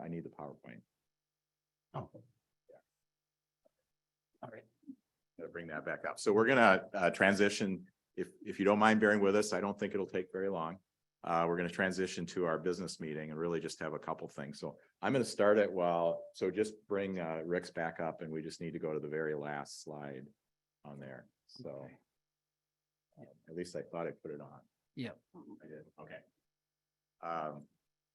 I need the PowerPoint. Oh. All right. Gotta bring that back up. So we're gonna transition, if you don't mind bearing with us, I don't think it'll take very long. We're gonna transition to our business meeting and really just have a couple things. So I'm gonna start it so just bring Rick's back up and we just need to go to the very last slide on there. So at least I thought I put it on. Yeah. I did, okay.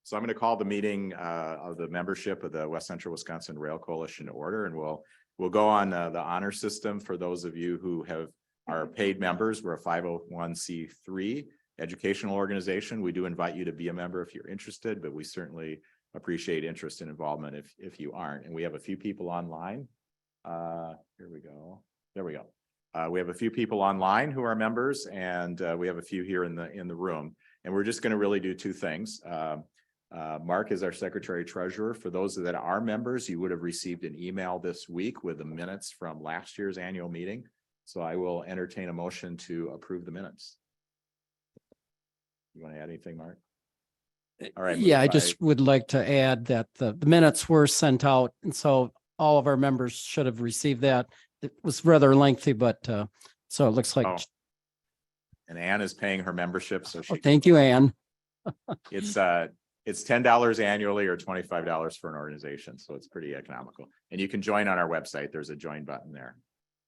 So I'm going to call the meeting of the membership of the West Central Wisconsin Rail Coalition to order, and we'll go on the honor system for those of you who are paid members. We're a 501c3 educational organization. We do invite you to be a member if you're interested, but we certainly appreciate interest and involvement if you aren't. And we have a few people online. Here we go. There we go. We have a few people online who are members, and we have a few here in the room. And we're just going to really do two things. Mark is our secretary treasurer. For those that are members, you would have received an email this week with the minutes from last year's annual meeting. So I will entertain a motion to approve the minutes. You want to add anything, Mark? All right. Yeah, I just would like to add that the minutes were sent out, and so all of our members should have received that. It was rather lengthy, but so it looks like. Oh. And Ann is paying her membership, so she. Thank you, Ann. It's $10 annually or $25 for an organization, so it's pretty economical. And you can join on our website. There's a join button there.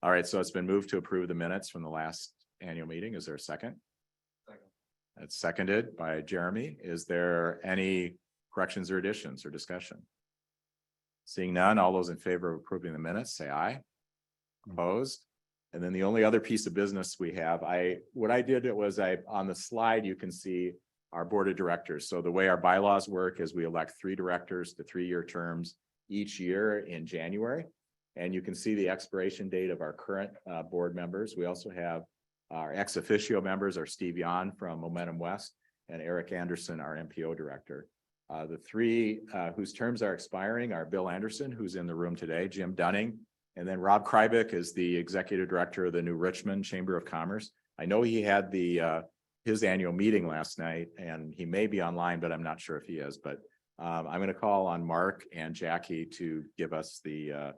All right, so it's been moved to approve the minutes from the last annual meeting. Is there a second? Second. That's seconded by Jeremy. Is there any corrections or additions or discussion? Seeing none, all those in favor of approving the minutes, say aye. Opposed? And then the only other piece of business we have, what I did was on the slide, you can see our board of directors. So the way our bylaws work is we elect 3 directors to 3-year terms each year in January. And you can see the expiration date of our current board members. We also have our ex officio members are Steve Yon from Momentum West and Eric Anderson, our MPO director. The 3 whose terms are expiring are Bill Anderson, who's in the room today, Jim Dunning, and then Rob Krybick is the executive director of the New Richmond Chamber of Commerce. I know he had his annual meeting last night, and he may be online, but I'm not sure if he is. But I'm going to call on Mark and Jackie to give us the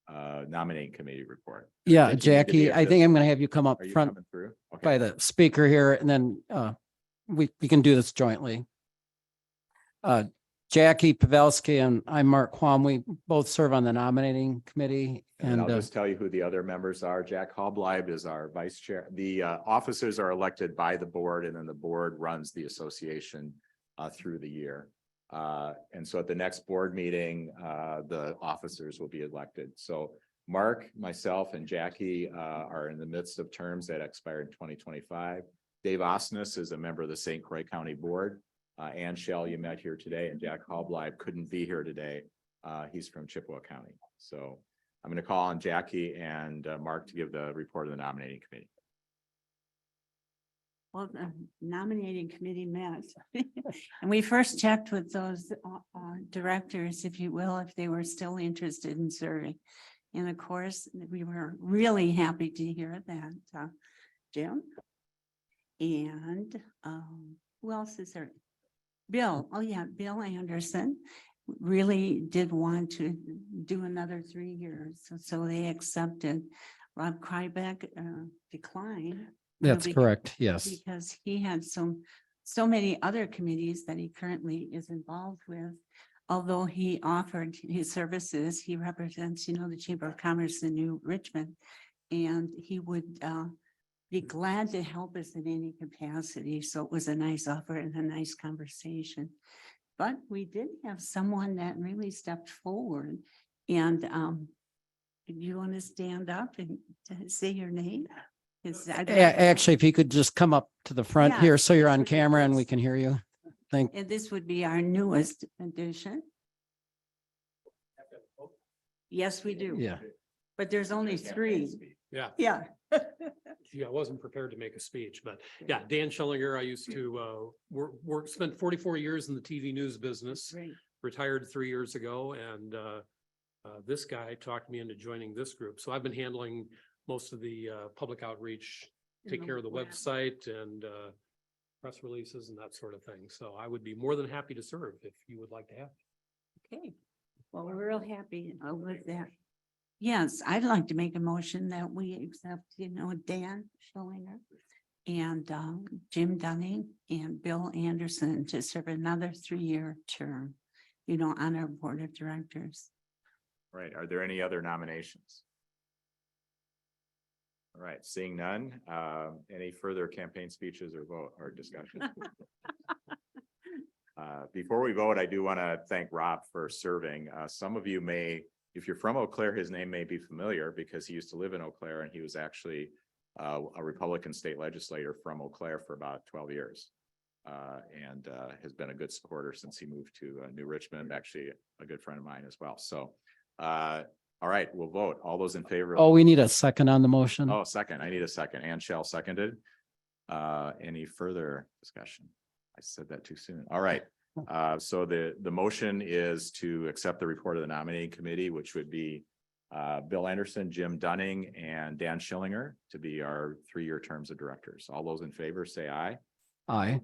nominating committee report. Yeah, Jackie, I think I'm going to have you come up Are you front coming through? Okay. by the speaker here, and then we can do this jointly. Jackie Pavelski and I'm Mark Quam. We both serve on the nominating committee. And I'll just tell you who the other members are. Jack Hobleib is our vice chair. The officers are elected by the board, and then the board runs the association through the year. And so at the next board meeting, the officers will be elected. So Mark, myself, and Jackie are in the midst of terms that expire in 2025. Dave Osnes is a member of the St. Croix County Board. Ann Shell, you met here today, and Jack Hobleib couldn't be here today. He's from Chippewa County. So I'm going to call on Jackie and Mark to give the report of the nominating committee. Well, the nominating committee met and we first checked with those directors, if you will, if they were still interested in serving. And of course, we were really happy to hear that Jim and who else is there? Bill. Oh yeah, Bill Anderson really did want to do another 3 years. So they accepted. Rob Krybeck declined. That's correct. Yes. Because he had so many other committees that he currently is involved with. Although he offered his services, he represents, the Chamber of Commerce in New Richmond. And he would be glad to help us in any capacity. So it was a nice offer and a nice conversation. But we did have someone that really stepped forward. And do you want to stand up and say your name? Actually, if you could just come up to the front Yeah, here so you're this on would be camera and nice. we can hear you. Thank. And this would be our newest addition. Yes, we do. Yeah. But there's only 3. Yeah, Yeah. yeah, I wasn't prepared to make a speech, but yeah, Dan Schellinger, I used to spent 44 years in the TV news business, Great. retired 3 years ago, and this guy talked me into joining this group. So I've been handling most of the public outreach, take care of the web. website and press releases and that sort of thing. So I would be more than happy to serve if you would like to have. Okay, well, we're real happy with that. Yes, I'd like to make a motion that we accept, Dan Schillinger and Jim Dunning and Bill Anderson to serve another 3-year term, on our board of directors. Right, are there any other nominations? All right, seeing none, any further campaign speeches or vote or discussion? Before we vote, I do want to thank Rob for serving. Some of you may, if you're from Eau Claire, his name may be familiar because he used to live in Eau Claire and he was actually a Republican state legislator from Eau Claire for about 12 years. And has been a good supporter since he moved to New Richmond, actually a good friend of mine as well. So, all right, we'll vote. All those in favor. Oh, we need a second on the motion. Oh, second. I need a second. Ann Shell seconded. Any further discussion? I said that too soon. All right. So the motion is to accept the report of the nominating committee, which would be Bill Anderson, Jim Dunning, and Dan Schillinger to be our 3-year terms of directors. All those in favor say aye. Aye.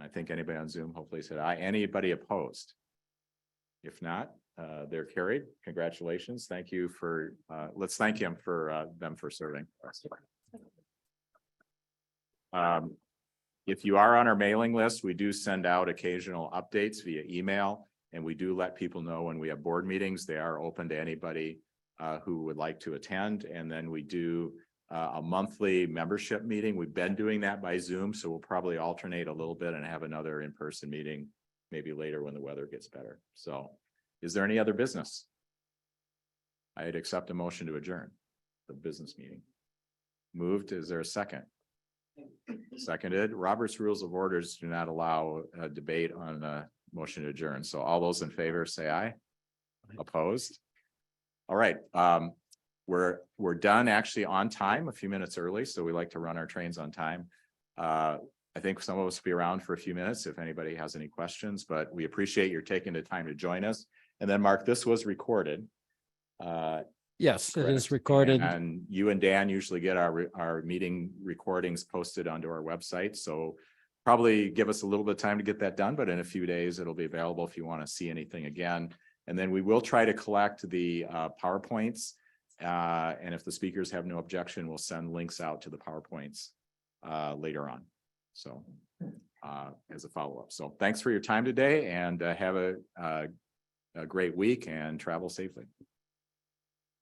I think anybody on Zoom hopefully said aye. Anybody opposed? If not, they're carried. Congratulations. Thank you for, let's thank him for them for serving. If you are on our mailing list, we do send out occasional updates via email, and we do let people know when we have board meetings. They are open to anybody who would like to attend. And then we do a monthly membership meeting. We've been doing that by Zoom, so we'll probably alternate a little bit and have another in-person meeting maybe later when the weather gets better. So is there any other business? I'd accept a motion to adjourn the business meeting. Moved. Is there a second? Seconded. Robert's Rules of Orders do not allow a debate on a motion to adjourn. So all those in favor say aye. Opposed? All right. We're done actually on time, a few minutes early. So we like to run our trains on time. I think some of us will be around for a few minutes if anybody has any questions, but we appreciate your taking the time to join us. And then Mark, this was recorded. Yes, it is Correct. recorded. And you and Dan usually get our meeting recordings posted onto our website. So probably give us a little bit of time to get that done, but in a few days, it'll be available if you want to see anything again. And then we will try to collect the PowerPoints. And if the speakers have no objection, we'll send links out to the PowerPoints later on. So as a follow-up. So thanks for your time today and have a great week and travel safely.